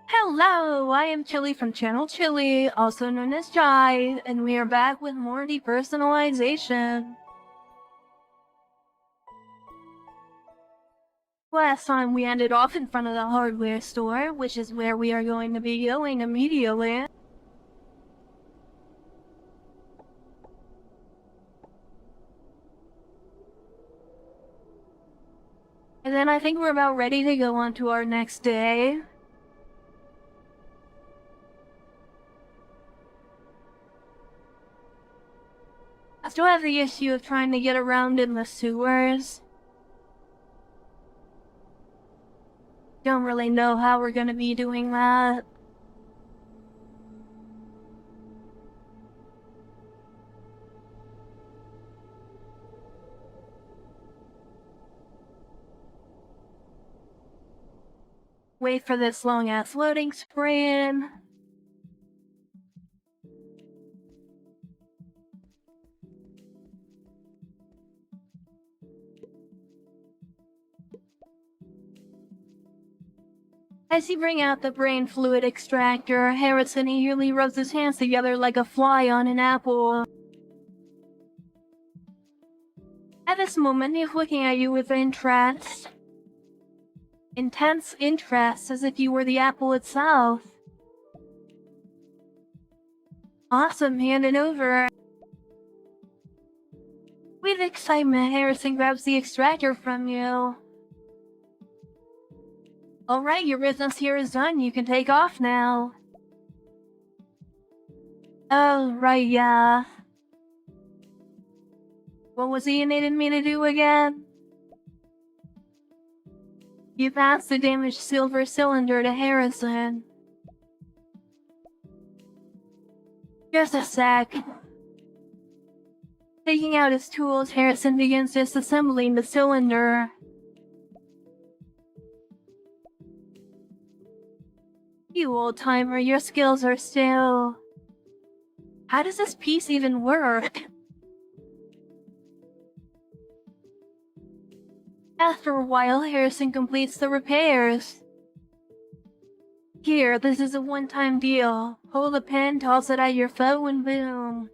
Hello, I am Chylli from channel Chylli, also known as Jai, and we are back with more depersonalization. Last time we ended off in front of the hardware store, which is where we are going to be going immediately. And then I think we're about ready to go on to our next day. I still have the issue of trying to get around in the sewers. Don't really know how we're gonna be doing that. Wait for this long-ass loading screen. As you bring out the brain fluid extractor, Harrison eagerly rubs his hands together like a fly on an apple. At this moment, he's looking at you with interest. Intense interest, as if you were the apple itself. Awesome, hand it over. With excitement, Harrison grabs the extractor from you. Alright, your business here is done. You can take off now. Oh, right, yeah. What was he needed me to do again? You passed the damaged silver cylinder to Harrison. Just a sec. Taking out his tools, Harrison begins disassembling the cylinder. You old-timer, your skills are still... How does this piece even work? After a while, Harrison completes the repairs. Here, this is a one-time deal. Hold the pen, toss it at your foe, and boom.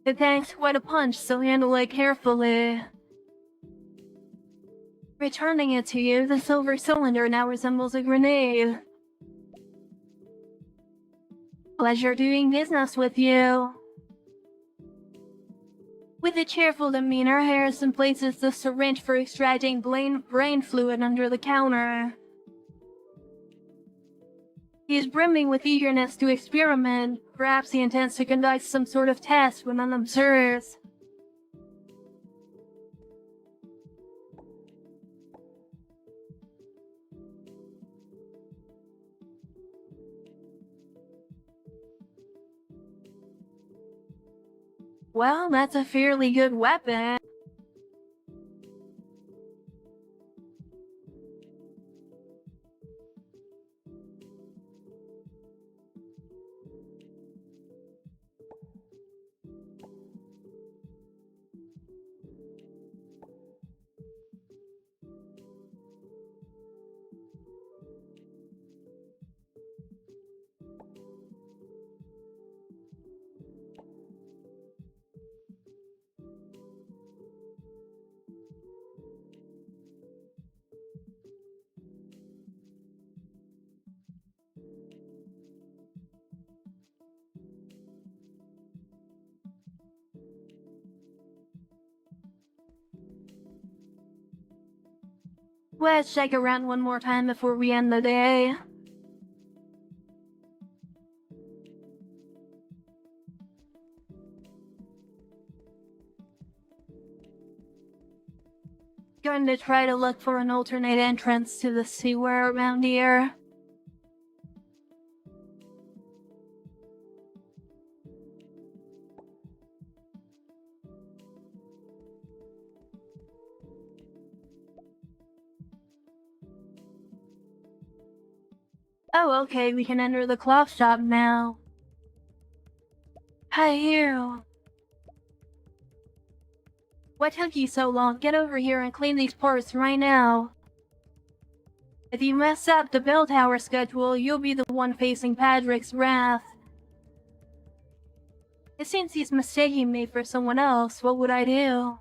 The tank's quite a punch, so handle it carefully. Returning it to you, the silver cylinder now resembles a grenade. Pleasure doing business with you. With a cheerful demeanor, Harrison places the syringe for extracting brain fluid under the counter. He is brimming with eagerness to experiment. Perhaps he intends to conduct some sort of test when unobserved. Well, that's a fairly good weapon. Let's check around one more time before we end the day. Going to try to look for an alternate entrance to the sewer around here. Oh, okay, we can enter the cloth shop now. Hi, you. What took you so long? Get over here and clean these parts right now. If you mess up the bell tower schedule, you'll be the one facing Patrick's wrath. It seems he's mistaking me for someone else. What would I do?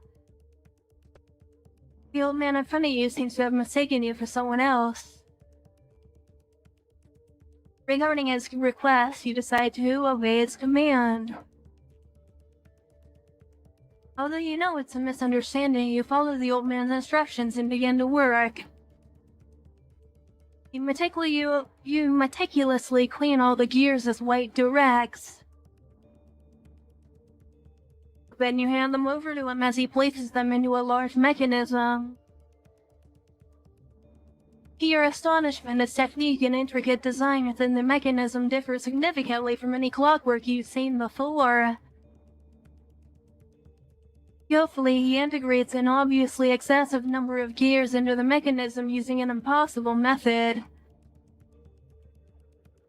The old man in front of you seems to have mistaken you for someone else. Regarding his request, you decide to obey his command. Although you know it's a misunderstanding, you follow the old man's instructions and begin to work. You meticulously clean all the gears as White directs. Then you hand them over to him as he places them into a large mechanism. To your astonishment, its technique and intricate design within the mechanism differ significantly from any clockwork you've seen before. Skillfully, he integrates an obviously excessive number of gears into the mechanism using an impossible method.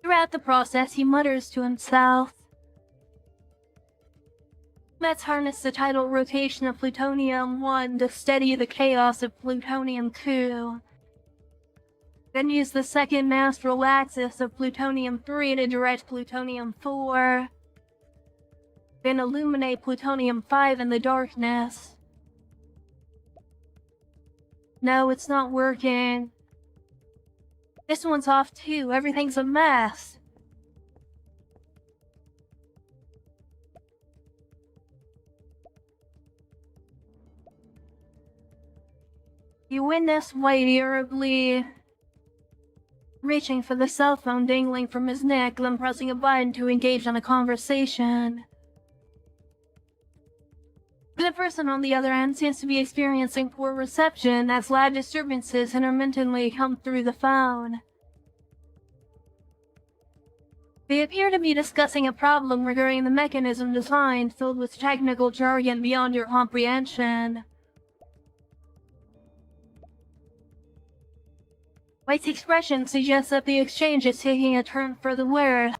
Throughout the process, he mutters to himself, "Let's harness the tidal rotation of plutonium-1 to steady the chaos of plutonium-2. Then use the second astral axis of plutonium-3 to direct plutonium-4. Then illuminate plutonium-5 in the darkness." No, it's not working. This one's off too. Everything's a mess. You witness White irritably reaching for the cell phone dangling from his neck, then pressing a button to engage in a conversation. The person on the other end seems to be experiencing poor reception as loud disturbances intermittently come through the phone. They appear to be discussing a problem regarding the mechanism design filled with technical jargon beyond your comprehension. White's expression suggests that the exchange is taking a turn for the worse.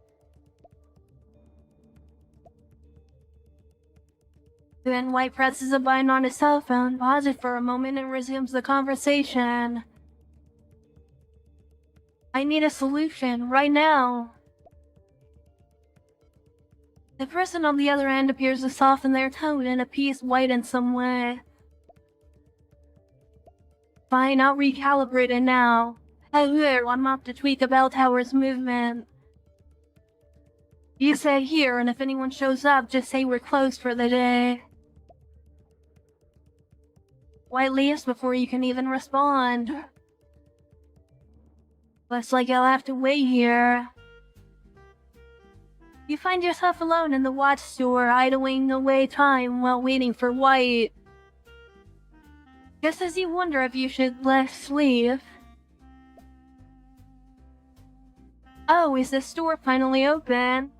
Then White presses a button on his cell phone, pauses for a moment, and resumes the conversation. "I need a solution, right now." The person on the other end appears to soften their tone and appease White in some way. "Fine, I'll recalibrate it now. I'm off to tweak the bell tower's movement. You stay here, and if anyone shows up, just say we're closed for the day." White leaves before you can even respond. Looks like I'll have to wait here. You find yourself alone in the watch store, idling away time while waiting for White. Just as you wonder if you should leave. Oh, is the store finally open?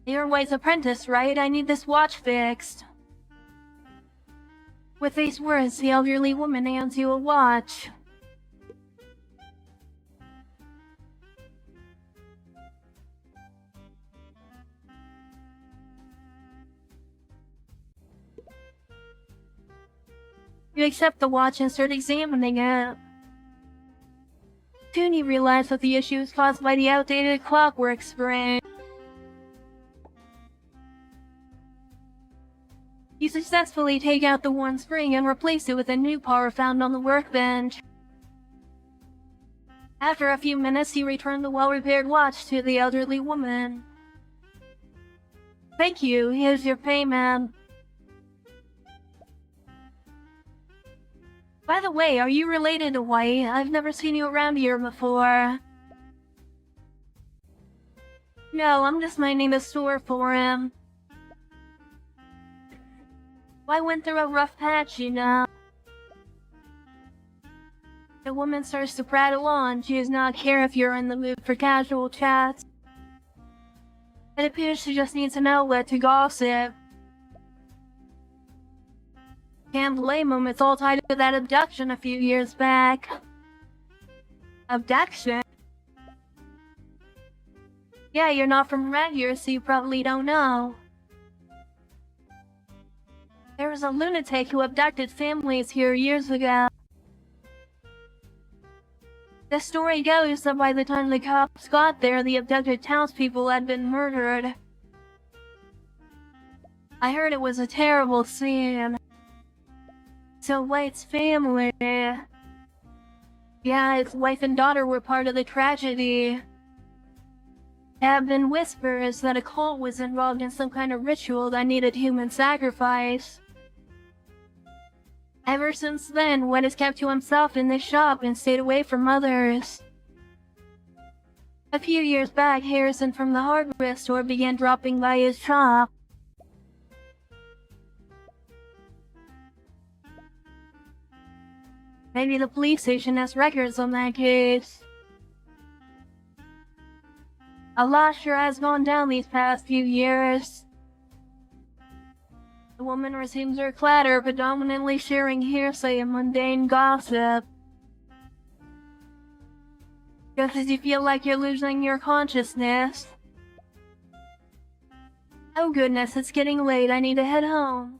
You're White's apprentice, right? I need this watch fixed. With these words, the elderly woman hands you a watch. You accept the watch and start examining it. Soon you realize that the issue is caused by the outdated clockwork spring. You successfully take out the worn spring and replace it with a new part found on the workbench. After a few minutes, you return the well-repaired watch to the elderly woman. "Thank you, here's your payment." By the way, are you related to White? I've never seen you around here before. No, I'm just minding the store for him. I went through a rough patch, you know. The woman starts to prattle on. She does not care if you're in the mood for casual chats. It appears she just needs an outlet to gossip. Can't blame him, it's all tied to that abduction a few years back. Abduction? Yeah, you're not from around here, so you probably don't know. There was a lunatic who abducted families here years ago. The story goes that by the time the cops got there, the abducted townspeople had been murdered. I heard it was a terrible scene. So White's family... Yeah, his wife and daughter were part of the tragedy. There have been whispers that a cult was involved in some kind of ritual that needed human sacrifice. Ever since then, White has kept to himself in this shop and stayed away from others. A few years back, Harrison from the hardware store began dropping by his shop. Maybe the police station has records on that case. A lot sure has gone down these past few years. The woman resumes her clatter, predominantly sharing hearsay and mundane gossip. Just as you feel like you're losing your consciousness. Oh goodness, it's getting late, I need to head home.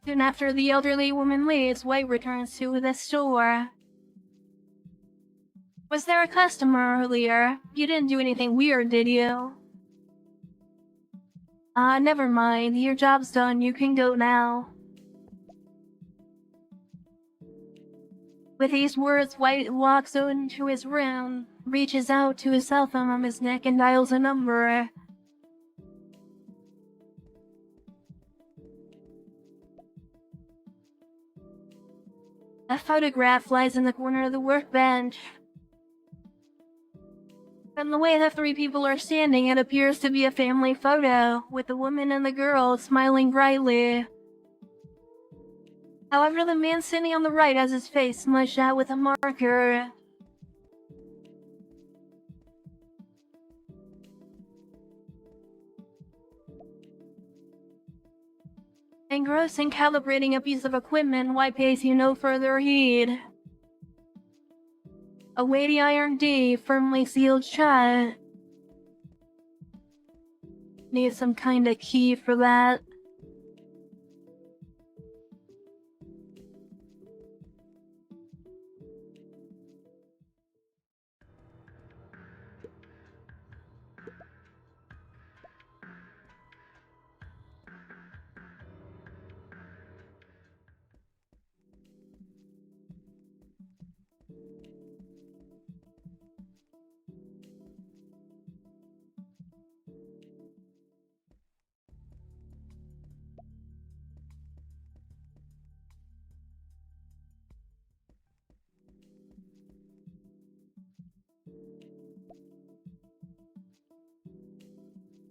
Soon after the elderly woman leaves, White returns to the store. Was there a customer earlier? You didn't do anything weird, did you? Never mind. Your job's done. You can go now. With these words, White walks into his room, reaches out to his cell phone on his neck, and dials a number. A photograph lies in the corner of the workbench. From the way the three people are standing, it appears to be a family photo, with the woman and the girl smiling brightly. However, the man sitting on the right has his face smudged out with a marker. Engrossed in calibrating a piece of equipment, White pays you no further heed. A weighty iron D firmly sealed shut. Need some kind of key for that.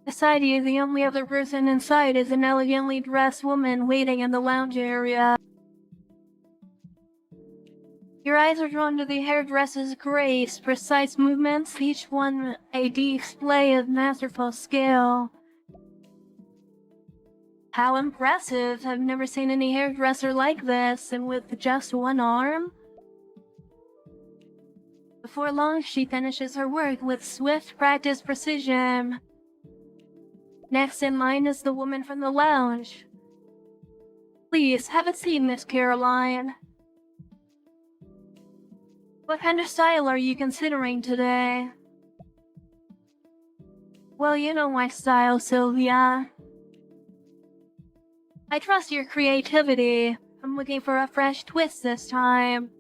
Beside you, the only other person in sight is an elegantly dressed woman waiting in the lounge area. Your eyes are drawn to the hairdresser's grace, precise movements, each one a display of masterful skill. How impressive! I've never seen any hairdresser like this, and with just one arm. Before long, she finishes her work with swift, practiced precision. Next in line is the woman from the lounge. Please, have a seat, Miss Caroline. What kind of style are you considering today? Well, you know my style, Sylvia. I trust your creativity. I'm looking for a fresh twist this time.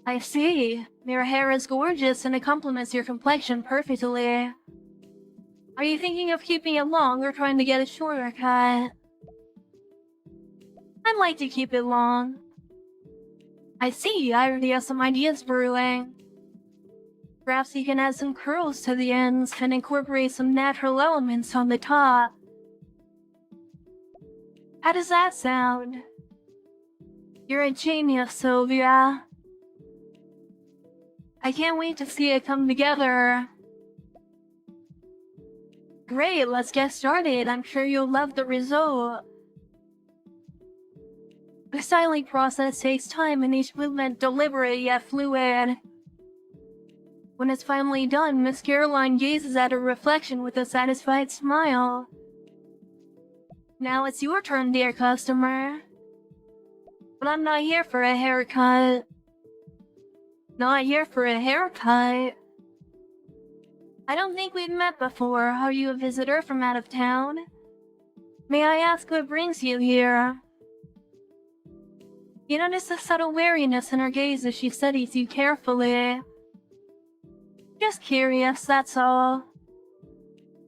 I see. Your hair is gorgeous and it complements your complexion perfectly. Are you thinking of keeping it long or trying to get a shorter cut? I'd like to keep it long. I see, I already have some ideas brewing. Perhaps you can add some curls to the ends and incorporate some natural elements on the top. How does that sound? You're a genius, Sylvia. I can't wait to see it come together. Great, let's get started. I'm sure you'll love the result. The styling process takes time and each movement deliberate yet fluid. When it's finally done, Miss Caroline gazes at her reflection with a satisfied smile. Now it's your turn, dear customer. But I'm not here for a haircut. Not here for a haircut. I don't think we've met before. Are you a visitor from out of town? May I ask what brings you here? You notice a subtle wariness in her gaze as she studies you carefully. Just curious, that's all.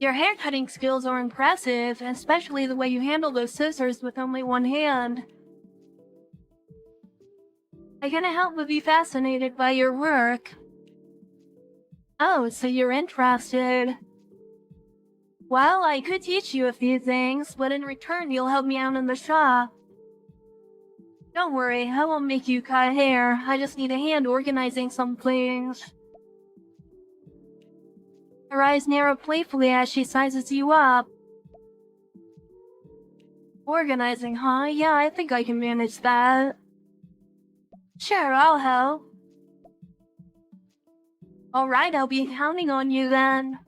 Your haircutting skills are impressive, especially the way you handle those scissors with only one hand. I can't help but be fascinated by your work. Oh, so you're interested. Well, I could teach you a few things, but in return you'll help me out in the shop. Don't worry, I won't make you cut hair. I just need a hand organizing some things. Her eyes narrow playfully as she sizes you up. Organizing, huh? Yeah, I think I can manage that. Sure, I'll help. Alright, I'll be counting on you then.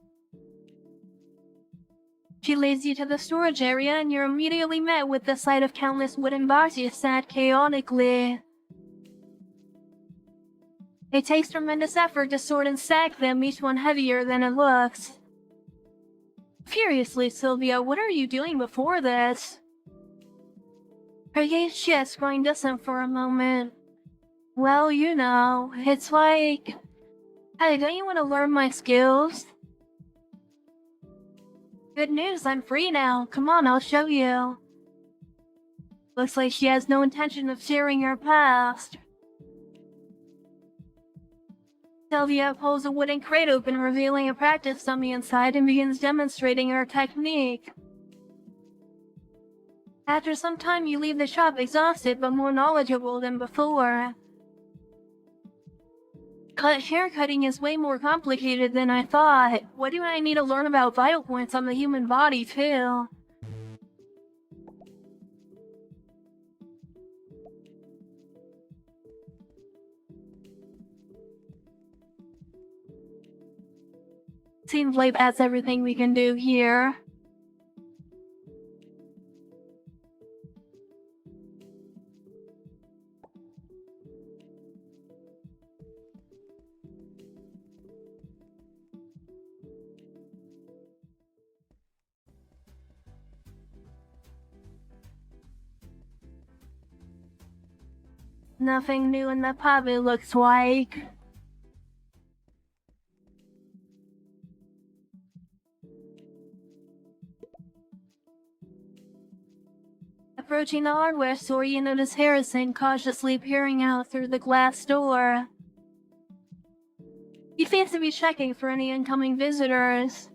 She leads you to the storage area and you're immediately met with the sight of countless wooden boxes stacked chaotically. It takes tremendous effort to sort and stack them, each one heavier than it looks. Furiously, Sylvia, what are you doing before this? Her gaze shifts, growing distant for a moment. Well, you know, it's like... Hey, don't you want to learn my skills? Good news, I'm free now. Come on, I'll show you. Looks like she has no intention of sharing her past. Sylvia pulls a wooden crate open, revealing a practice dummy inside, and begins demonstrating her technique. After some time, you leave the shop exhausted but more knowledgeable than before. Haircutting is way more complicated than I thought. What do I need to learn about vital points on the human body, too? Seems like that's everything we can do here. Nothing new in the pub, it looks like. Approaching the hardware store, you notice Harrison cautiously peering out through the glass door. He seems to be checking for any incoming visitors.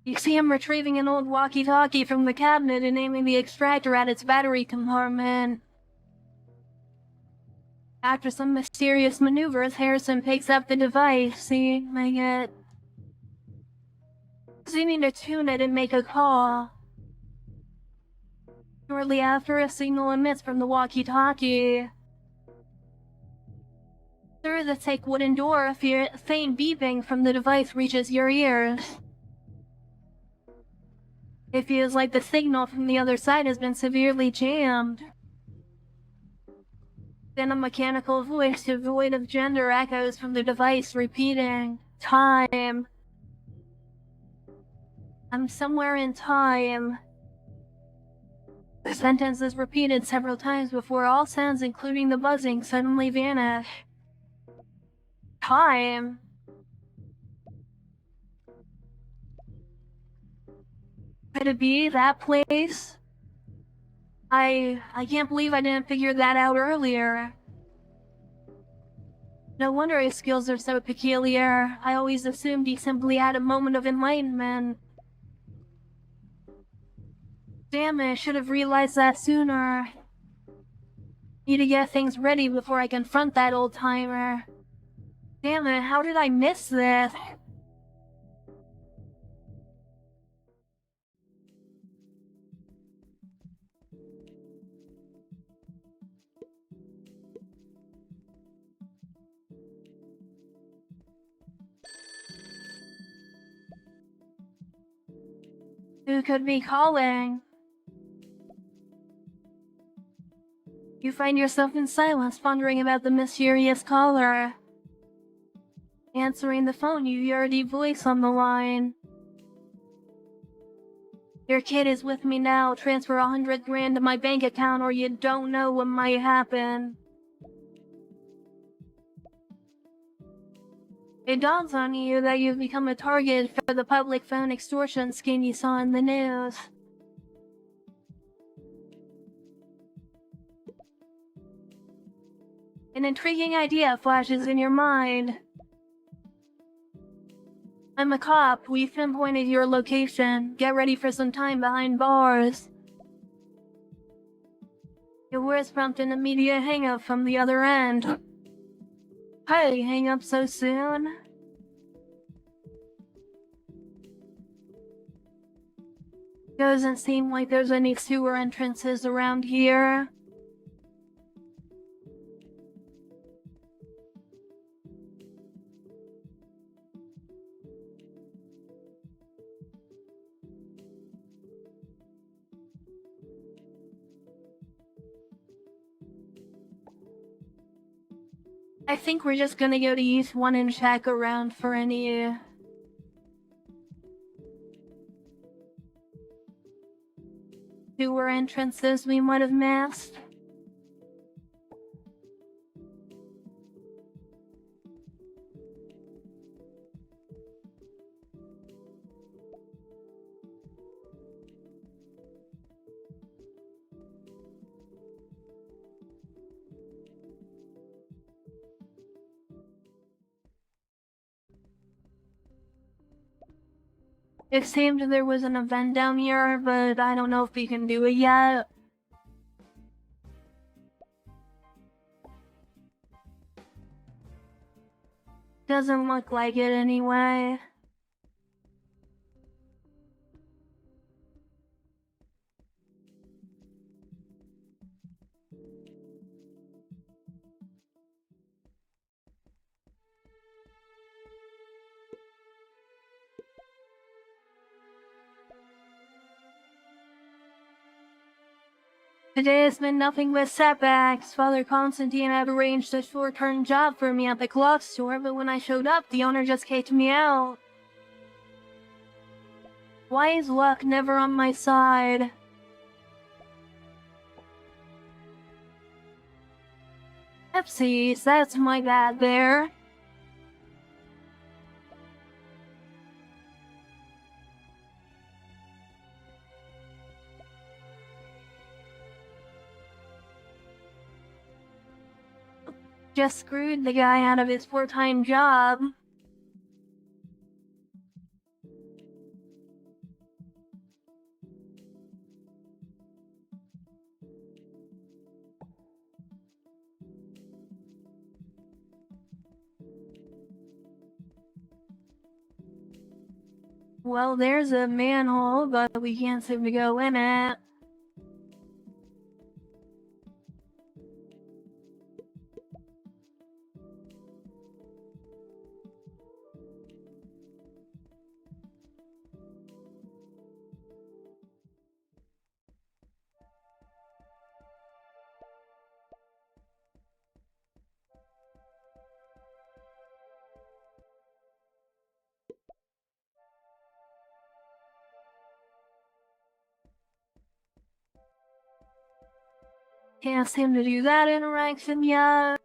You see him retrieving an old walkie-talkie from the cabinet and aiming the extractor at its battery compartment. After some mysterious maneuvers, Harrison picks up the device, seeming to tune it and make a call. Shortly after, a signal emits from the walkie-talkie. Through the thick wooden door, a faint beeping from the device reaches your ears. It feels like the signal from the other side has been severely jammed. Then a mechanical voice devoid of gender echoes from the device, repeating, "Time. I'm somewhere in time." The sentence is repeated several times before all sounds, including the buzzing, suddenly vanish. Time. Could it be that place? I can't believe I didn't figure that out earlier. No wonder his skills are so peculiar. I always assumed he simply had a moment of enlightenment. Damn it, I should have realized that sooner. Need to get things ready before I confront that old-timer. Damn it, how did I miss this? Who could be calling? You find yourself in silence, pondering about the mysterious caller. Answering the phone, you hear a deep voice on the line. Your kid is with me now. Transfer 100 grand to my bank account or you don't know what might happen. It dawns on you that you've become a target for the public phone extortion scheme you saw in the news. An intriguing idea flashes in your mind. I'm a cop. We've pinpointed your location. Get ready for some time behind bars. Your words prompt an immediate hang-up from the other end. Hey, hang up so soon? Doesn't seem like there's any sewer entrances around here. I think we're just gonna go to East 1 and check around for any sewer entrances we might have missed. It seemed there was an event down here, but I don't know if we can do it yet. Doesn't look like it anyway. Today has been nothing but setbacks. Father Constantine had arranged a short-term job for me at the clock store, but when I showed up, the owner just kicked me out. Why is luck never on my side? Pepsi's, that's my bad there. Just screwed the guy out of his full-time job. Well, there's a manhole, but we can't seem to go in it. Can't seem to do that interaction yet.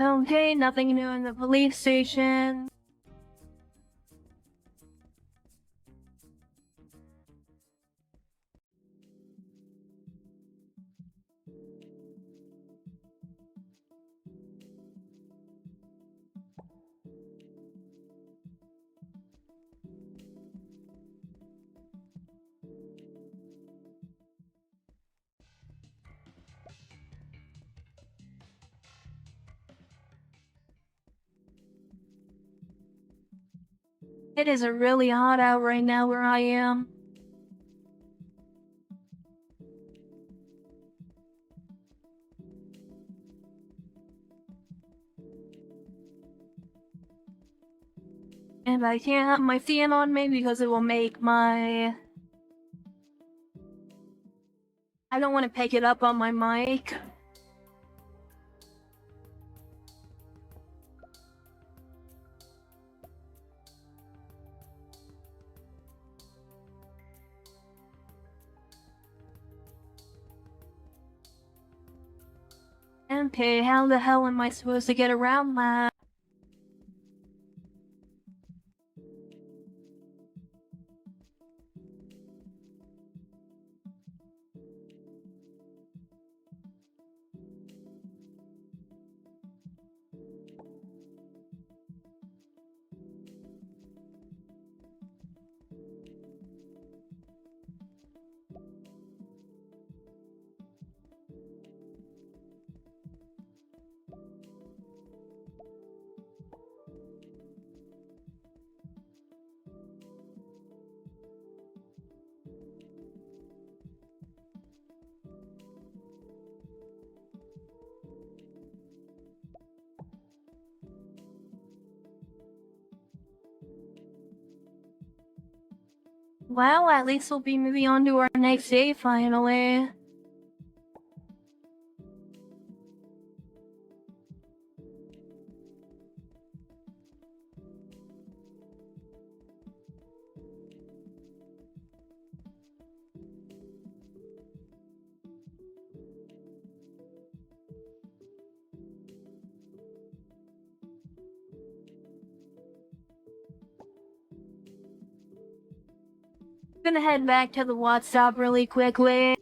Okay, nothing new in the police station. It is really hot out right now where I am. And I can't have my fan on me because it will make my... I don't want to pick it up on my mic. Okay, how the hell am I supposed to get around that? Well, at least we'll be moving on to our next day finally. Gonna head back to the Watt stop really quickly.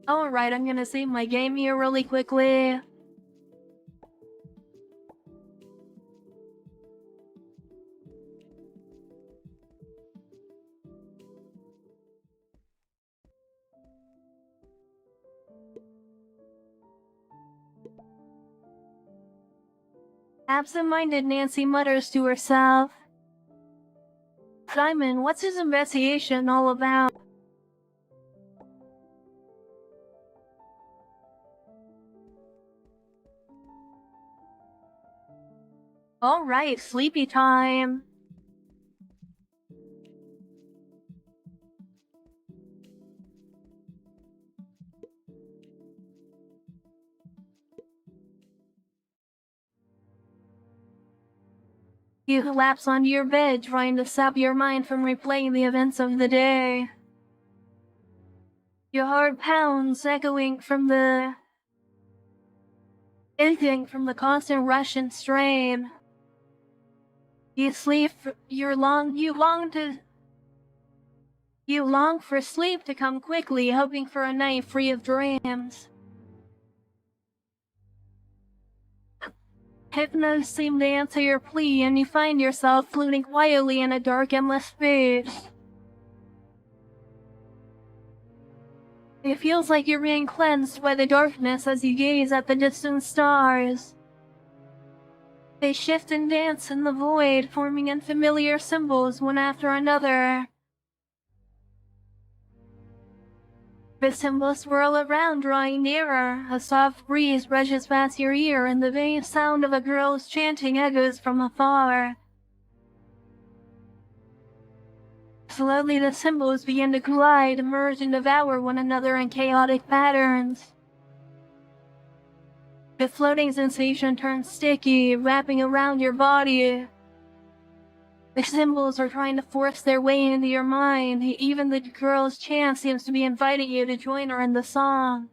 Alright, I'm gonna save my game here really quickly. Absent-minded Nancy mutters to herself. Simon, what's his investigation all about? Alright, sleepy time. You collapse onto your bed, trying to stop your mind from replaying the events of the day. Your heart pounds, echoing from the constant rush and strain. You long for sleep to come quickly, hoping for a night free of dreams. Hypnos seem to answer your plea, and you find yourself floating quietly in a dark, endless space. It feels like you're being cleansed by the darkness as you gaze at the distant stars. They shift and dance in the void, forming unfamiliar symbols one after another. The symbols swirl around, drawing nearer. A soft breeze brushes past your ear, and the faint sound of a girl's chanting echoes from afar. Slowly the symbols begin to collide, merge and devour one another in chaotic patterns. The floating sensation turns sticky, wrapping around your body. The symbols are trying to force their way into your mind. Even the girl's chant seems to be inviting you to join her in the song.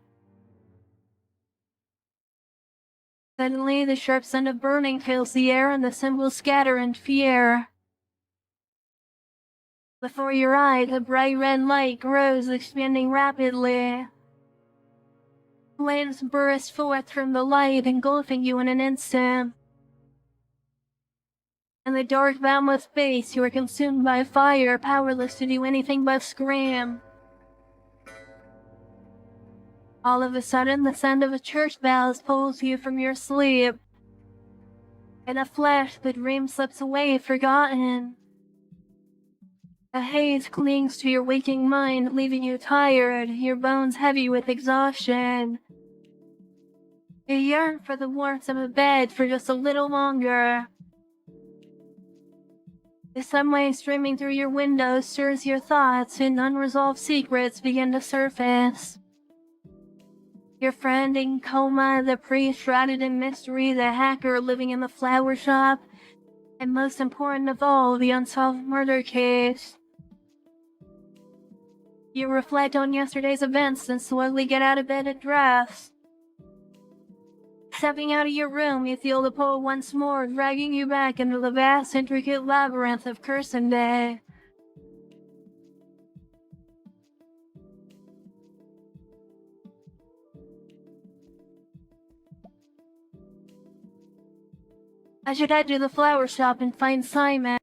Suddenly, the sharp scent of burning fills the air and the symbols scatter in fear. Before your eyes, a bright red light grows, expanding rapidly. Flames burst forth from the light, engulfing you in an instant. In the dark, boundless space, you are consumed by fire, powerless to do anything but scream. All of a sudden, the sound of a church bells pulls you from your sleep. In a flash, the dream slips away, forgotten. A haze clings to your waking mind, leaving you tired, your bones heavy with exhaustion. You yearn for the warmth of a bed for just a little longer. The sunlight streaming through your window stirs your thoughts, and unresolved secrets begin to surface. Your friend in coma, the priest shrouded in mystery, the hacker living in the flower shop, and most important of all, the unsolved murder case. You reflect on yesterday's events and slowly get out of bed and dress. Stepping out of your room, you feel the pull once more, dragging you back into the vast, intricate labyrinth of Day. I should head to the flower shop and find Simon.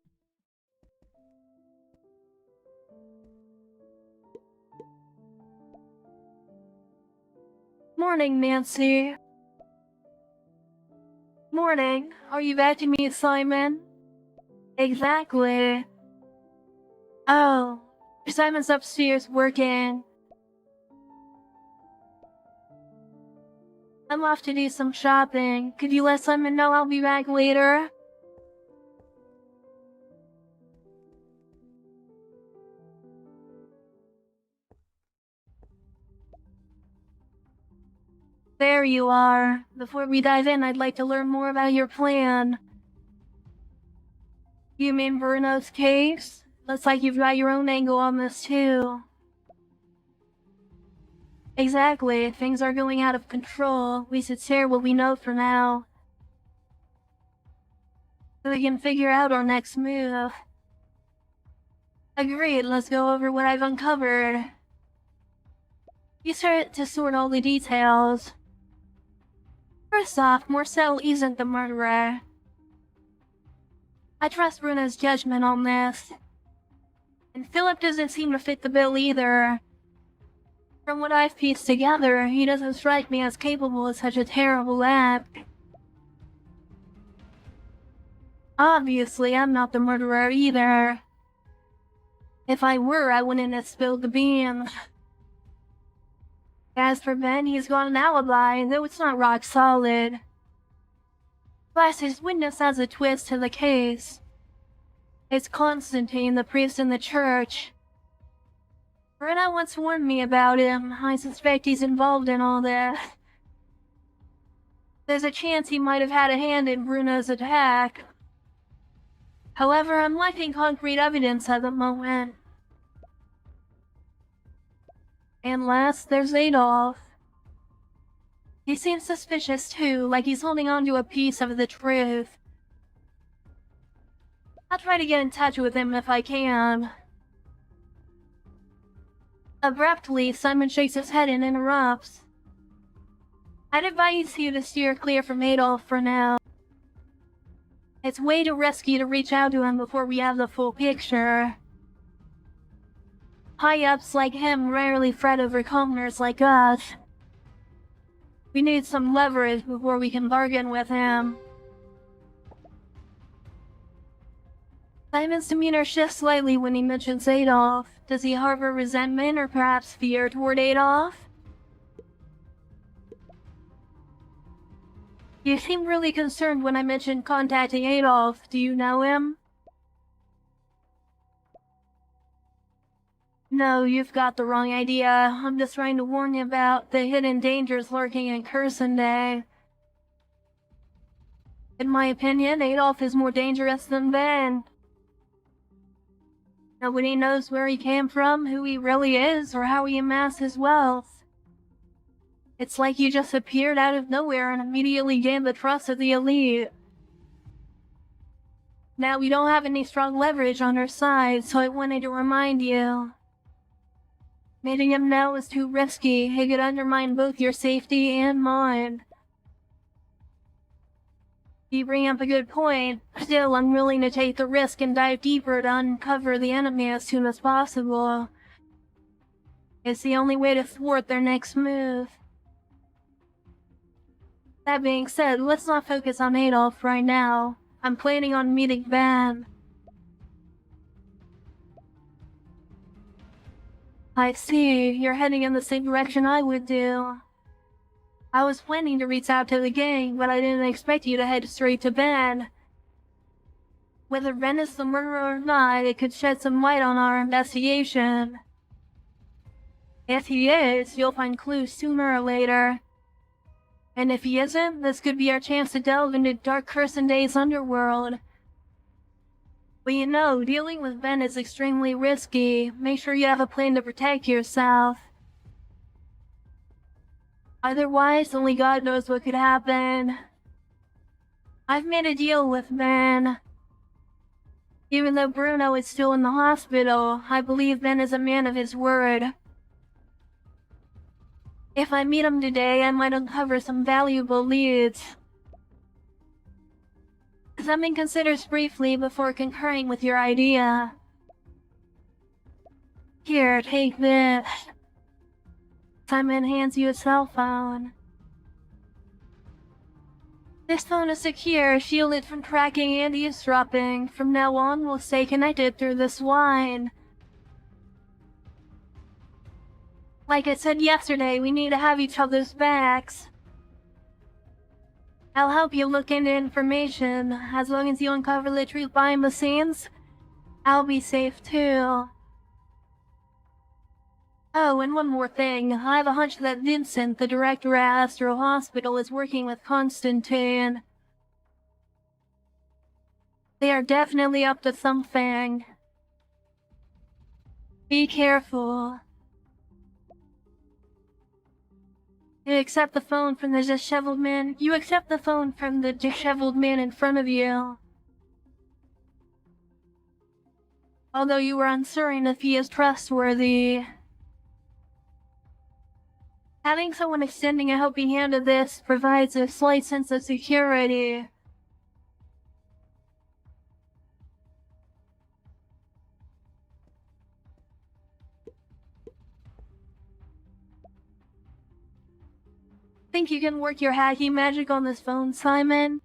Morning, Nancy. Morning. Are you back to meet Simon? Exactly. Oh, Simon's upstairs working. I'm off to do some shopping. Could you let Simon know I'll be back later? There you are. Before we dive in, I'd like to learn more about your plan. You mean Bruno's case? Looks like you've got your own angle on this too. Exactly, things are going out of control. We should share what we know for now, so we can figure out our next move. Agreed, let's go over what I've uncovered. You start to sort all the details. First off, Marcel isn't the murderer. I trust Bruno's judgment on this. And Philip doesn't seem to fit the bill either. From what I've pieced together, he doesn't strike me as capable of such a terrible act. Obviously, I'm not the murderer either. If I were, I wouldn't have spilled the beans. As for Ben, he's got an alibi, though it's not rock solid. Plus, his witness has a twist to the case. It's Constantine, the priest in the church. Brenna once warned me about him. I suspect he's involved in all this. There's a chance he might have had a hand in Bruno's attack. However, I'm lacking concrete evidence at the moment. And last, there's Adolf. He seems suspicious too, like he's holding on to a piece of the truth. I'll try to get in touch with him if I can. Abruptly, Simon shakes his head and interrupts. I'd advise you to steer clear from Adolf for now. It's way too risky to reach out to him before we have the full picture. High-ups like him rarely fret over commoners like us. We need some leverage before we can bargain with him. Simon's demeanor shifts slightly when he mentions Adolf. Does he harbor resentment or perhaps fear toward Adolf? You seem really concerned when I mentioned contacting Adolf. Do you know him? No, you've got the wrong idea. I'm just trying to warn you about the hidden dangers lurking in Cursonday. In my opinion, Adolf is more dangerous than Ben. Nobody knows where he came from, who he really is, or how he amassed his wealth. It's like he just appeared out of nowhere and immediately gained the trust of the elite. Now we don't have any strong leverage on our side, so I wanted to remind you. Meeting him now is too risky. He could undermine both your safety and mine. You bring up a good point. Still, I'm willing to take the risk and dive deeper to uncover the enemy as soon as possible. It's the only way to thwart their next move. That being said, let's not focus on Adolf right now. I'm planning on meeting Ben. I see. You're heading in the same direction I would do. I was planning to reach out to the gang, but I didn't expect you to head straight to Ben. Whether Ben is the murderer or not, it could shed some light on our investigation. If he is, you'll find clues sooner or later. And if he isn't, this could be our chance to delve into Dark Cursonday's underworld. But you know, dealing with Ben is extremely risky. Make sure you have a plan to protect yourself. Otherwise, only God knows what could happen. I've made a deal with Ben. Even though Bruno is still in the hospital, I believe Ben is a man of his word. If I meet him today, I might uncover some valuable leads. Simon considers briefly before concurring with your idea. Here, take this. Simon hands you a cell phone. This phone is secure, shielded from tracking and eavesdropping. From now on, we'll stay connected through this line. Like I said yesterday, we need to have each other's backs. I'll help you look into information. As long as you uncover the truth behind the scenes, I'll be safe too. Oh, and one more thing. I have a hunch that Vincent, the director at Astro Hospital, is working with Constantine. They are definitely up to something. Be careful. You accept the phone from the disheveled man. You accept the phone from the disheveled man in front of you. Although you were uncertain if he is trustworthy. Having someone extending a helping hand to this provides a slight sense of security. Think you can work your hacking magic on this phone, Simon?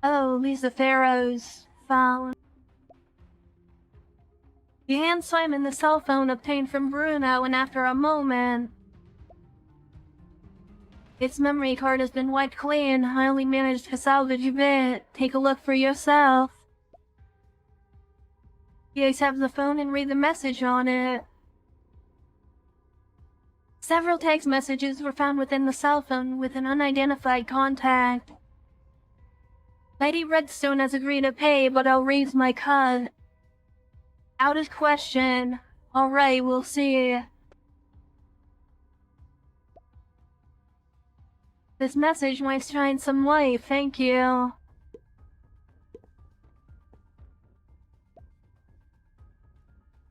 Oh, Lisa Farrow's phone. You hand Simon the cell phone obtained from Bruno, and after a moment, its memory card has been wiped clean. I only managed to salvage a bit. Take a look for yourself. You accept the phone and read the message on it. Several text messages were found within the cell phone with an unidentified contact. Lady Redstone has agreed to pay, but I'll raise my cut. Out of question. Alright, we'll see. This message might shine some light, thank you.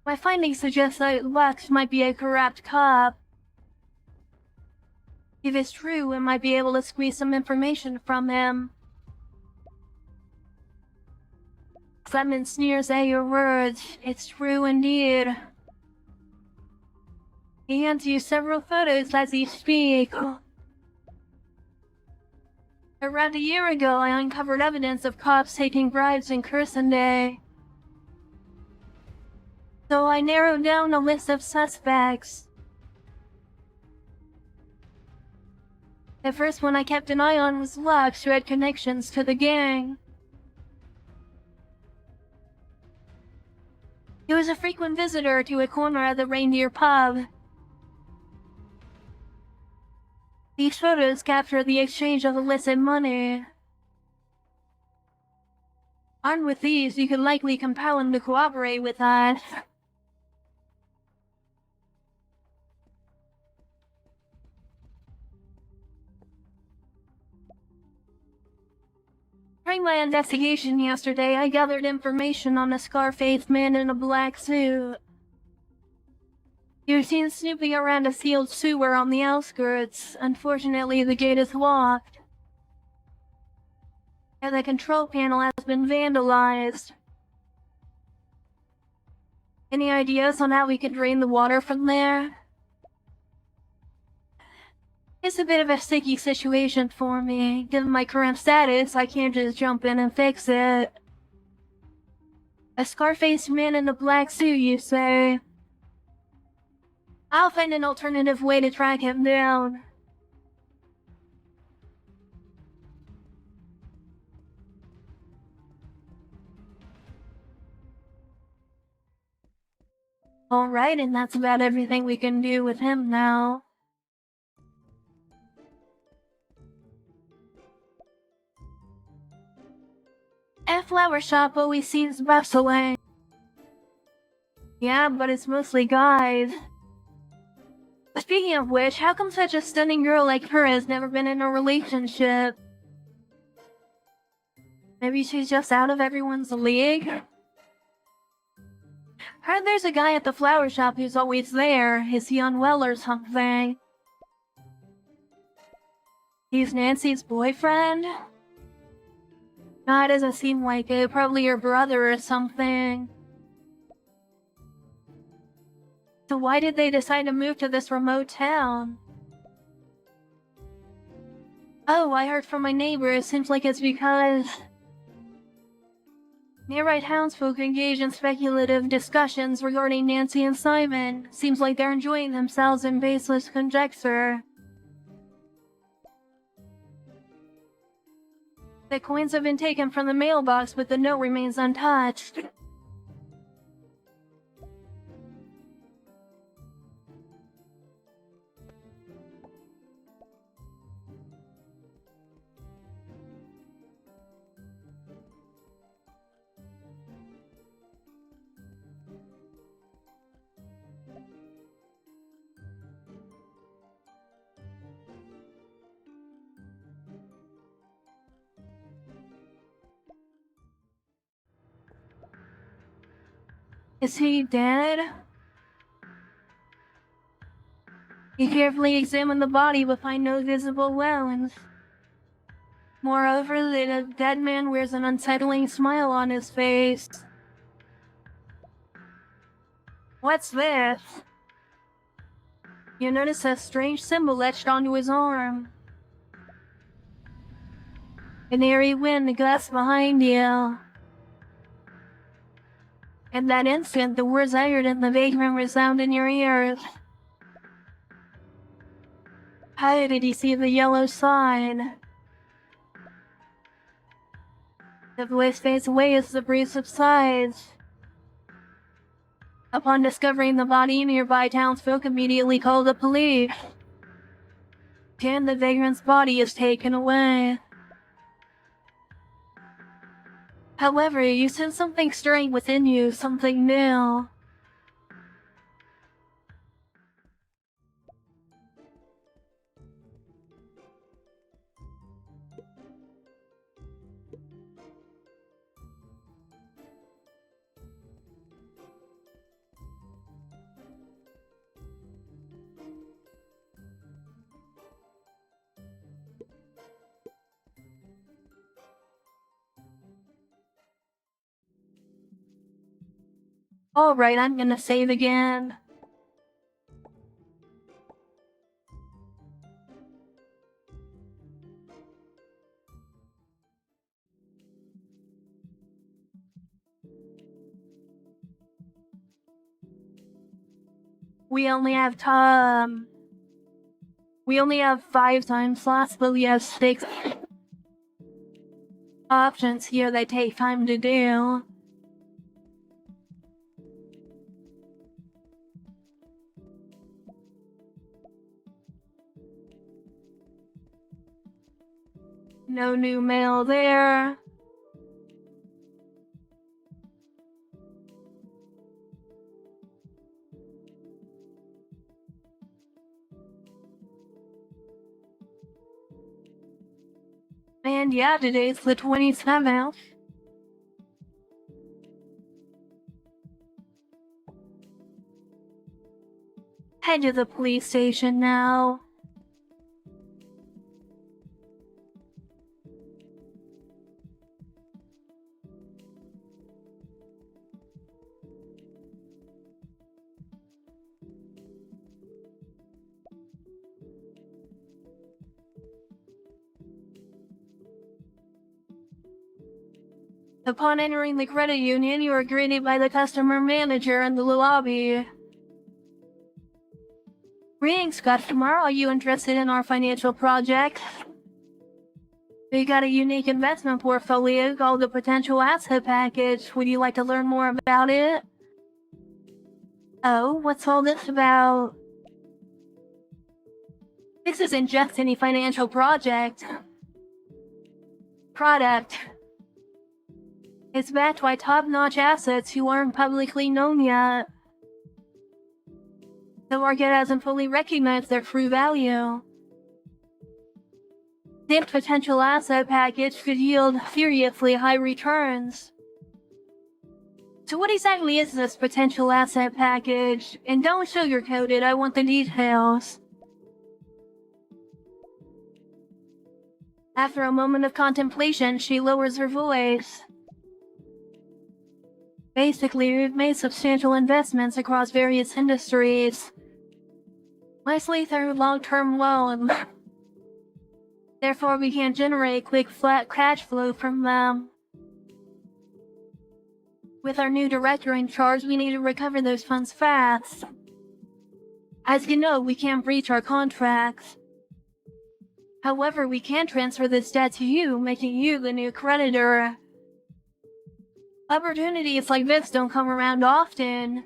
My findings suggest that Lux might be a corrupt cop. If it's true, we might be able to squeeze some information from him. Clement sneers at your words. It's true indeed. He hands you several photos as you speak. Around a year ago, I uncovered evidence of cops taking bribes in Day. So I narrowed down a list of suspects. The first one I kept an eye on was Lux, who had connections to the gang. He was a frequent visitor to a corner at the Reindeer pub. These photos capture the exchange of illicit money. Armed with these, you could likely compel him to cooperate with us. During my investigation yesterday, I gathered information on a scar-faced man in a black suit. He was seen snooping around a sealed sewer on the outskirts. Unfortunately, the gate is locked, and the control panel has been vandalized. Any ideas on how we could drain the water from there? It's a bit of a sticky situation for me. Given my current status, I can't just jump in and fix it. A scar-faced man in a black suit, you say? I'll find an alternative way to track him down. Alright, and that's about everything we can do with him now. A flower shop always seems bustling. Yeah, but it's mostly guys. Speaking of which, how come such a stunning girl like her has never been in a relationship? Maybe she's just out of everyone's league? Heard there's a guy at the flower shop who's always there. Is he unwell or something? He's Nancy's boyfriend? No, it doesn't seem like it. Probably your brother or something. So why did they decide to move to this remote town? Oh, I heard from my neighbor. It seems like it's because nearby townsfolk engage in speculative discussions regarding Nancy and Simon. Seems like they're enjoying themselves in baseless conjecture. The coins have been taken from the mailbox, but the note remains untouched. Is he dead? He carefully examined the body but find no visible wounds. Moreover, the dead man wears an unsettling smile on his face. What's this? You notice a strange symbol etched onto his arm. An airy wind gusts behind you. In that instant, the words uttered in the vagrant resound in your ears. How did he see the yellow sign? The voice fades away as the breeze subsides. Upon discovering the body, nearby townsfolk immediately call the police. And the vagrant's body is taken away. However, you sense something stirring within you, something new. Alright, I'm gonna save again. We only have 5 time slots, but we have 6 options here that take time to do. No new mail there. And yeah, today's the 27th. Head to the police station now. Upon entering the credit union, you are greeted by the customer manager in the lobby. Greetings, customer. Are you interested in our financial project? We got a unique investment portfolio called the Potential Asset Package. Would you like to learn more about it? Oh, what's all this about? This isn't just any financial product. It's backed by top-notch assets who aren't publicly known yet. The market hasn't fully recognized their true value. This potential asset package could yield seriously high returns. So what exactly is this potential asset package? And don't sugarcoat it, I want the details. After a moment of contemplation, she lowers her voice. Basically, we've made substantial investments across various industries, mostly through long-term loans. Therefore, we can't generate quick, flat cash flow from them. With our new director in charge, we need to recover those funds fast. As you know, we can't breach our contracts. However, we can transfer this debt to you, making you the new creditor. Opportunities like this don't come around often.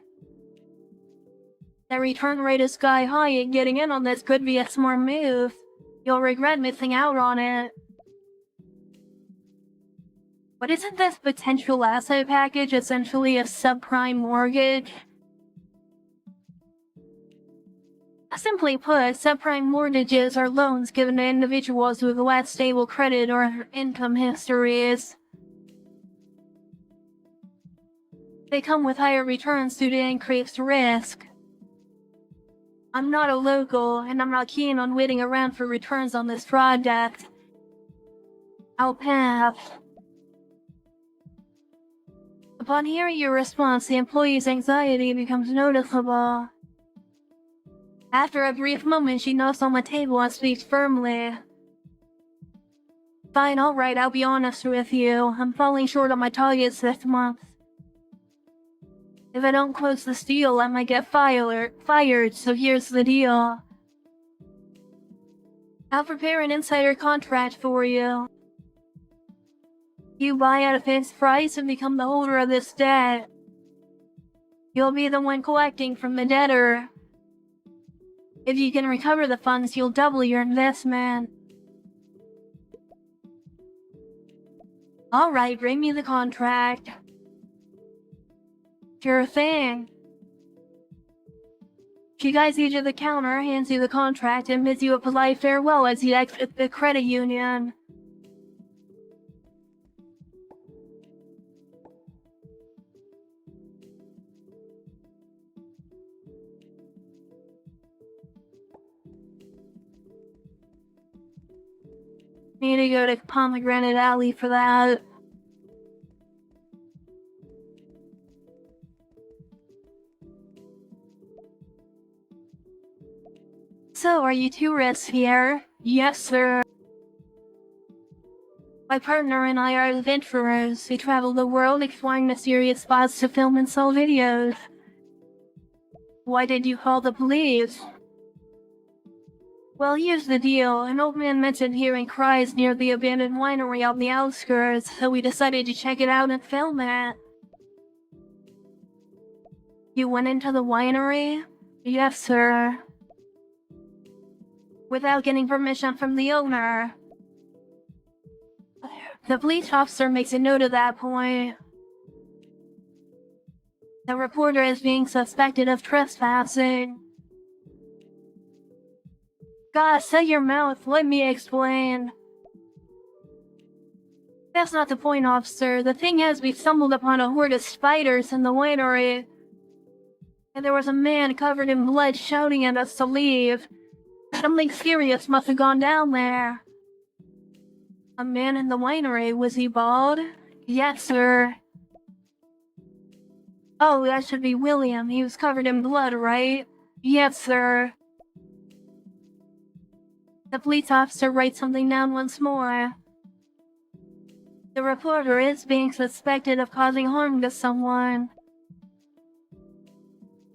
The return rate is sky high, and getting in on this could be a smart move. You'll regret missing out on it. But isn't this potential asset package essentially a subprime mortgage? Simply put, subprime mortgages are loans given to individuals with less stable credit or income histories. They come with higher returns due to increased risk. I'm not a local, and I'm not keen on waiting around for returns on this product. I'll pass. Upon hearing your response, the employee's anxiety becomes noticeable. After a brief moment, she knocks on the table and speaks firmly. Fine, alright, I'll be honest with you. I'm falling short on my targets this month. If I don't close this deal, I might get fired, so here's the deal. I'll prepare an insider contract for you. You buy at a fixed price and become the holder of this debt. You'll be the one collecting from the debtor. If you can recover the funds, you'll double your investment. Alright, bring me the contract. Sure thing. She guides you to the counter, hands you the contract, and bids you a polite farewell as you exit the credit union. Need to go to Pomegranate Alley for that. So, are you tourists here? Yes, sir. My partner and I are adventurers. We travel the world exploring mysterious spots to film and sell videos. Why did you call the police? Well, here's the deal. An old man mentioned hearing cries near the abandoned winery on the outskirts, so we decided to check it out and film it. You went into the winery? Yes, sir. Without getting permission from the owner. The police officer makes a note of that point. The reporter is being suspected of trespassing. God, shut your mouth, let me explain. That's not the point, officer. The thing is, we stumbled upon a horde of spiders in the winery. And there was a man covered in blood shouting at us to leave. Something serious must have gone down there. A man in the winery, was he bald? Yes, sir. Oh, that should be William. He was covered in blood, right? Yes, sir. The police officer writes something down once more. The reporter is being suspected of causing harm to someone.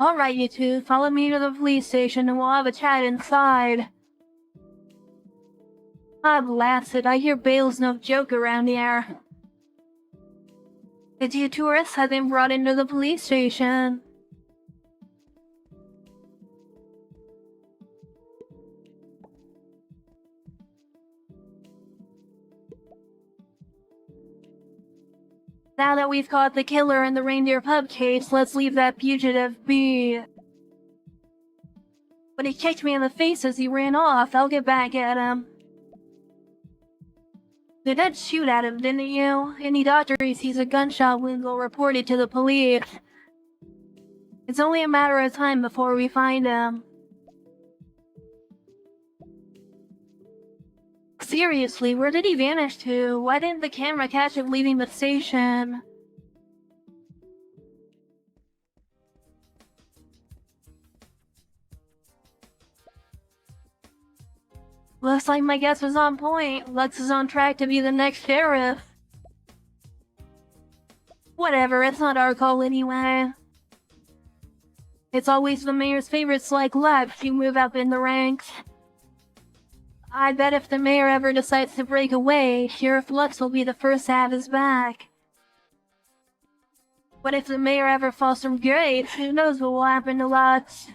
Alright, you two, follow me to the police station and we'll have a chat inside. Ah, blasted, I hear bail's no joke around here. The two tourists have been brought into the police station. Now that we've caught the killer in the reindeer pub case, let's leave that fugitive be. But he kicked me in the face as he ran off. I'll get back at him. You did shoot at him, didn't you? Any doctor who sees a gunshot wound will report it to the police. It's only a matter of time before we find him. Seriously, where did he vanish to? Why didn't the camera catch him leaving the station? Looks like my guess was on point. Lux is on track to be the next sheriff. Whatever, it's not our call anyway. It's always the mayor's favorites like Lux who move up in the ranks. I bet if the mayor ever decides to break away, Sheriff Lux will be the first to have his back. But if the mayor ever falls from grace, who knows what will happen to Lux?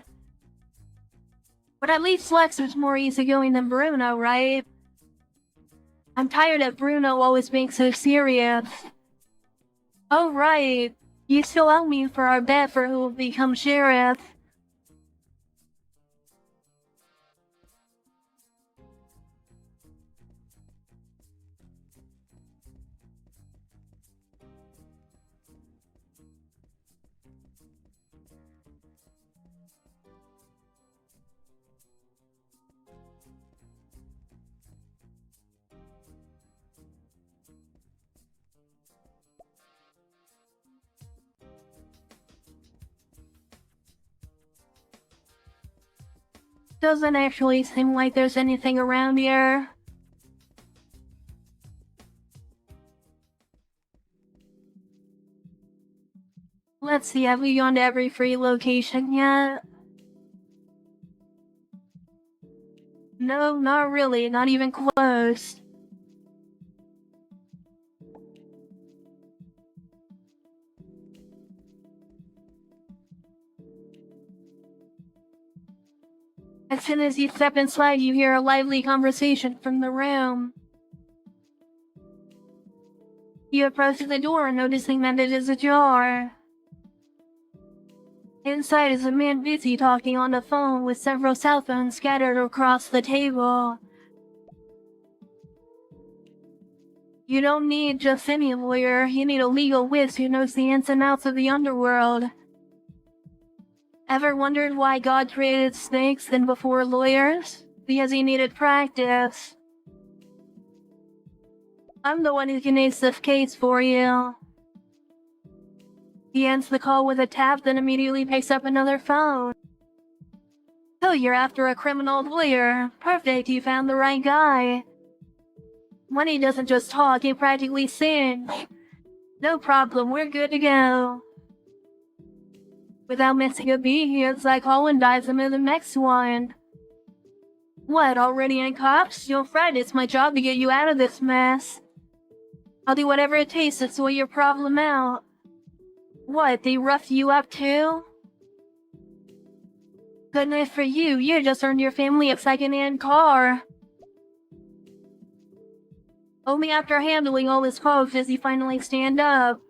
But at least Lux is more easygoing than Bruno, right? I'm tired of Bruno always being so serious. Oh right, you still owe me for our bet for who will become sheriff. Doesn't actually seem like there's anything around here. Let's see, have we gone to every free location yet? No, not really, not even close. As soon as you step inside, you hear a lively conversation from the room. You approach the door, noticing that it is ajar. Inside is a man busy talking on the phone with several cell phones scattered across the table. You don't need just any lawyer, you need a legal whiz who knows the ins and outs of the underworld. Ever wondered why God created snakes then before lawyers? Because he needed practice. I'm the one who can ace this case for you. He ends the call with a tap, then immediately picks up another phone. So you're after a criminal lawyer. Perfect, you found the right guy. Money doesn't just talk, it practically sings. No problem, we're good to go. Without missing a beat, it's like Holland dives into the next one. What, already in cops? Don't fret, it's my job to get you out of this mess. I'll do whatever it takes to sort your problem out. What, they roughed you up too? Good night for you, you just earned your family a second-hand car. Only after handling all his calls does he finally stand up.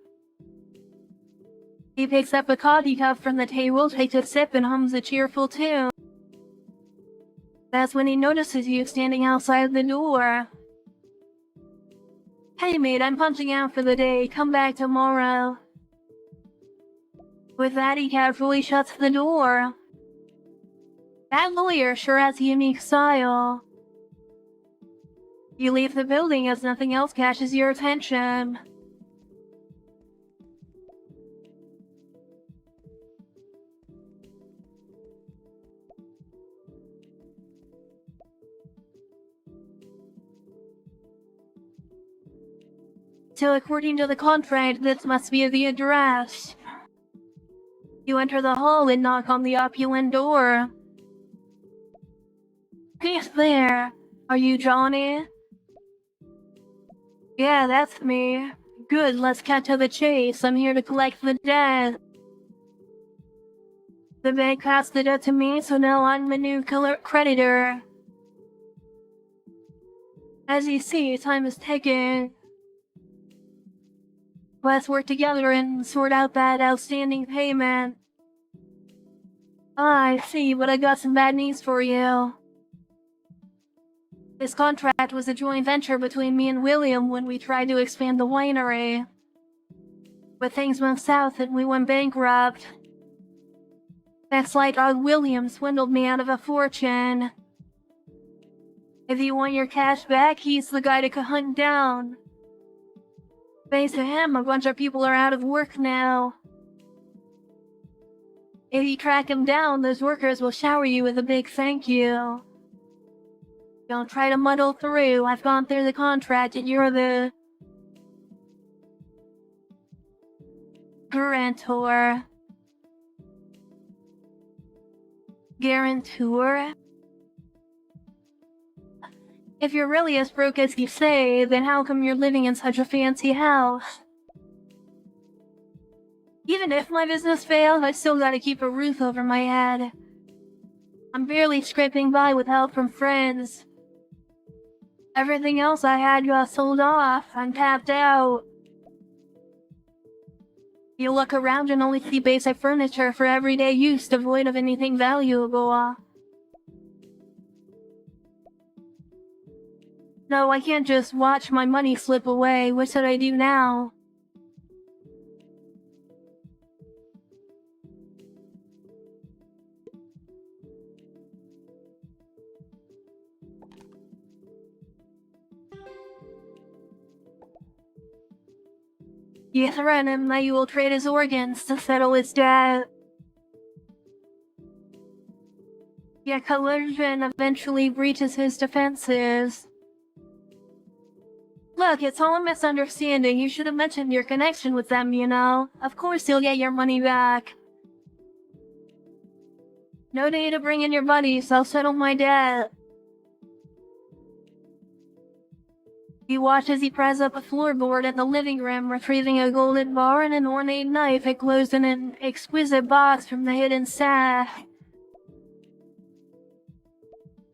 He picks up a coffee cup from the table, takes a sip, and hums a cheerful tune. That's when he notices you standing outside the door. Hey mate, I'm punching out for the day, come back tomorrow. With that, he casually shuts the door. That lawyer sure has a unique style. You leave the building as nothing else catches your attention. So according to the contract, this must be the address. You enter the hall and knock on the opulent door. Who's there? Are you Johnny? Yeah, that's me. Good, let's cut to the chase. I'm here to collect the debt. The bank passed the debt to me, so now I'm the new creditor. As you see, time is ticking. Let's work together and sort out that outstanding payment. I see, but I got some bad news for you. This contract was a joint venture between me and William when we tried to expand the winery. But things went south and we went bankrupt. That slight dog William swindled me out of a fortune. If you want your cash back, he's the guy to hunt down. Thanks to him, a bunch of people are out of work now. If you track him down, those workers will shower you with a big thank you. Don't try to muddle through. I've gone through the contract and you're the guarantor. Guarantor? If you're really as broke as you say, then how come you're living in such a fancy house? Even if my business fails, I still gotta keep a roof over my head. I'm barely scraping by with help from friends. Everything else I had got sold off. I'm tapped out. You look around and only see basic furniture for everyday use, devoid of anything valuable. No, I can't just watch my money slip away. What should I do now? You threaten him that you will trade his organs to settle his debt. Your coercion eventually breaches his defenses. Look, it's all a misunderstanding. You should have mentioned your connection with them, you know. Of course you'll get your money back. No need to bring in your buddies, I'll settle my debt. You watch as he pries up a floorboard in the living room, retrieving a golden bar and an ornate knife enclosed in an exquisite box from the hidden sack.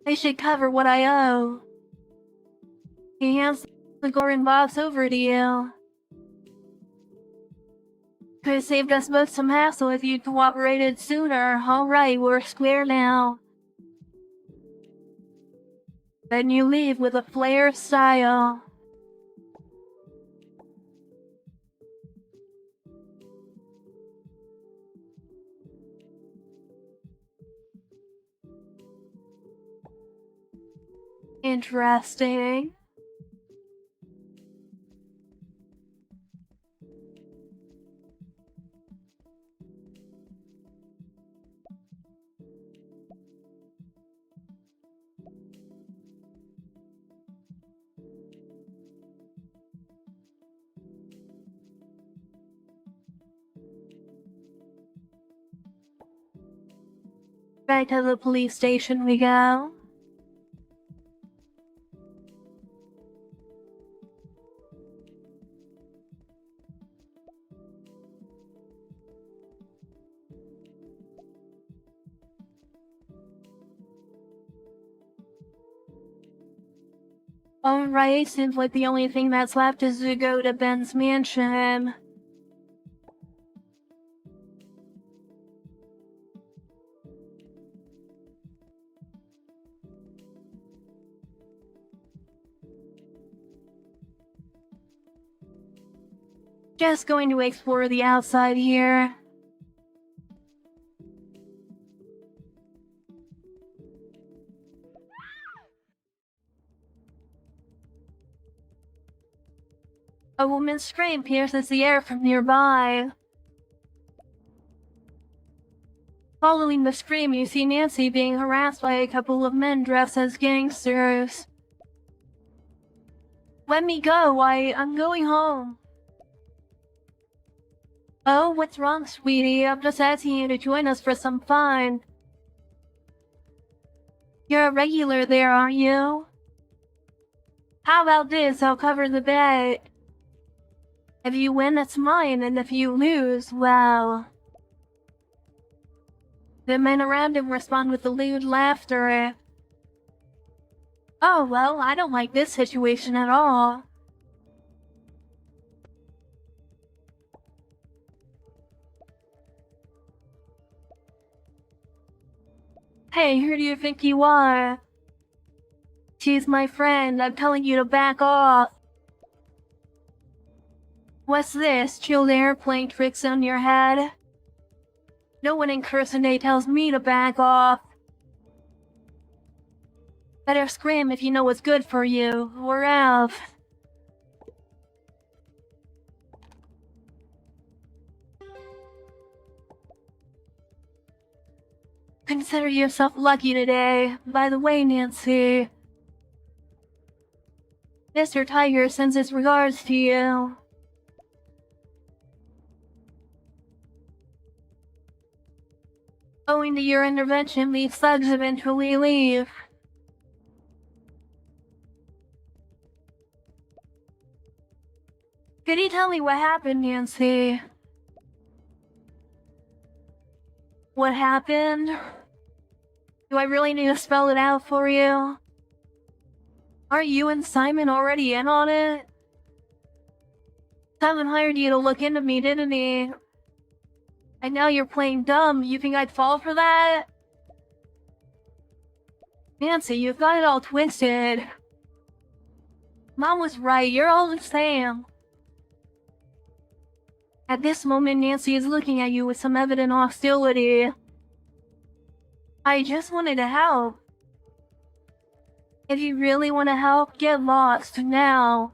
They should cover what I owe. He hands the golden box over to you. Could have saved us both some hassle if you'd cooperated sooner. Alright, we're square now. Then you leave with a flair of style. Interesting. Right to the police station we go. Alright, seems like the only thing that's left is to go to Ben's mansion. Just going to explore the outside here. A woman's scream pierces the air from nearby. Following the scream, you see Nancy being harassed by a couple of men dressed as gangsters. Let me go, I'm going home. Oh, what's wrong, sweetie? I'm just asking you to join us for some fun. You're a regular there, aren't you? How about this? I'll cover the bet. If you win, it's mine, and if you lose, well... The men around him respond with a lewd laughter. Oh, well, I don't like this situation at all. Hey, who do you think you are? She's my friend. I'm telling you to back off. What's this? Chilled air playing tricks on your head? No one in Cursonday tells me to back off. Better scream if you know what's good for you, or else. Consider yourself lucky today. By the way, Nancy, Mr. Tiger sends his regards to you. Owing to your intervention, these thugs eventually leave. Could you tell me what happened, Nancy? What happened? Do I really need to spell it out for you? Aren't you and Simon already in on it? Simon hired you to look into me, didn't he? And now you're playing dumb. You think I'd fall for that? Nancy, you've got it all twisted. Mom was right. You're all the same. At this moment, Nancy is looking at you with some evident hostility. I just wanted to help. If you really want to help, get lost now.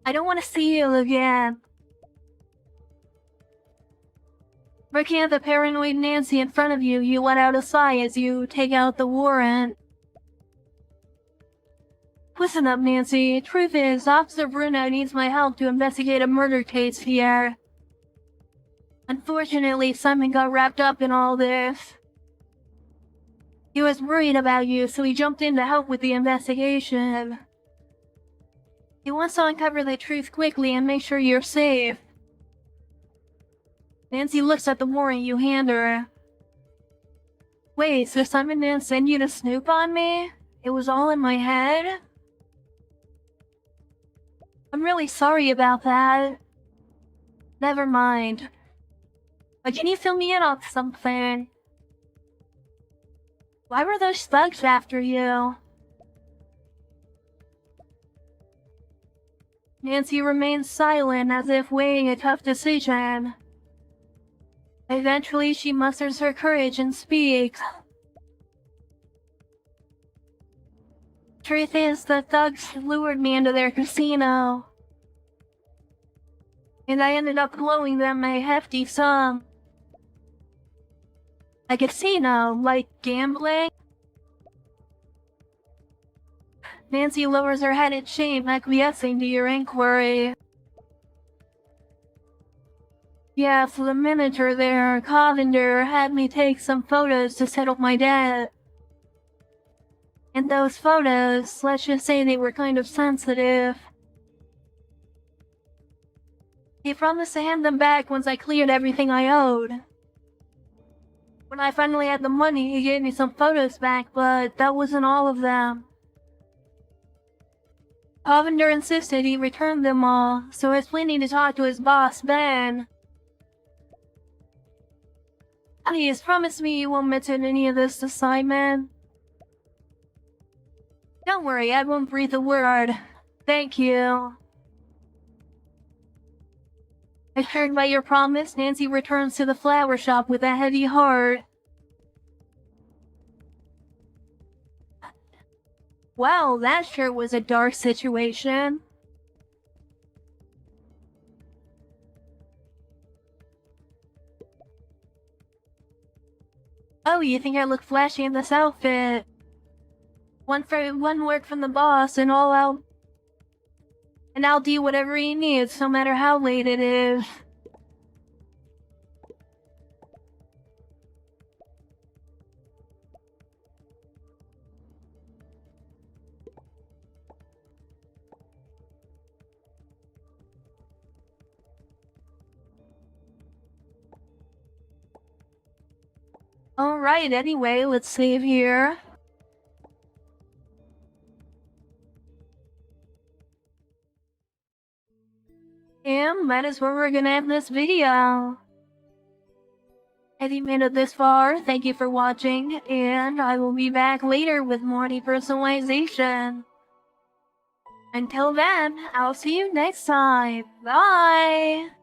I don't want to see you again. Looking at the paranoid Nancy in front of you, you let out a sigh as you take out the warrant. Listen up, Nancy. Truth is, Officer Bruno needs my help to investigate a murder case here. Unfortunately, Simon got wrapped up in all this. He was worried about you, so he jumped in to help with the investigation. He wants to uncover the truth quickly and make sure you're safe. Nancy looks at the warrant you hand her. Wait, so Simon didn't send you to snoop on me? It was all in my head? I'm really sorry about that. Never mind. But can you fill me in on something? Why were those thugs after you? Nancy remains silent as if weighing a tough decision. Eventually, she musters her courage and speaks. Truth is, the thugs lured me into their casino. And I ended up blowing them a hefty sum. A casino, like gambling? Nancy lowers her head in shame, acquiescing to your inquiry. Yeah, for the manager there, Cavender had me take some photos to settle my debt. And those photos, let's just say they were kind of sensitive. He promised to hand them back once I cleared everything I owed. When I finally had the money, he gave me some photos back, but that wasn't all of them. Cavender insisted he return them all, so I was planning to talk to his boss, Ben. Please, promise me you won't mention any of this to Simon. Don't worry, I won't breathe a word. Thank you. Assured by your promise, Nancy returns to the flower shop with a heavy heart. Well, that sure was a dark situation. Oh, you think I look flashy in this outfit? One word from the boss and I'll do whatever he needs, no matter how late it is. Alright, anyway, let's save here. And that is where we're gonna end this video. If you made it this far, thank you for watching, and I will be back later with more depersonalization. Until then, I'll see you next time. Bye!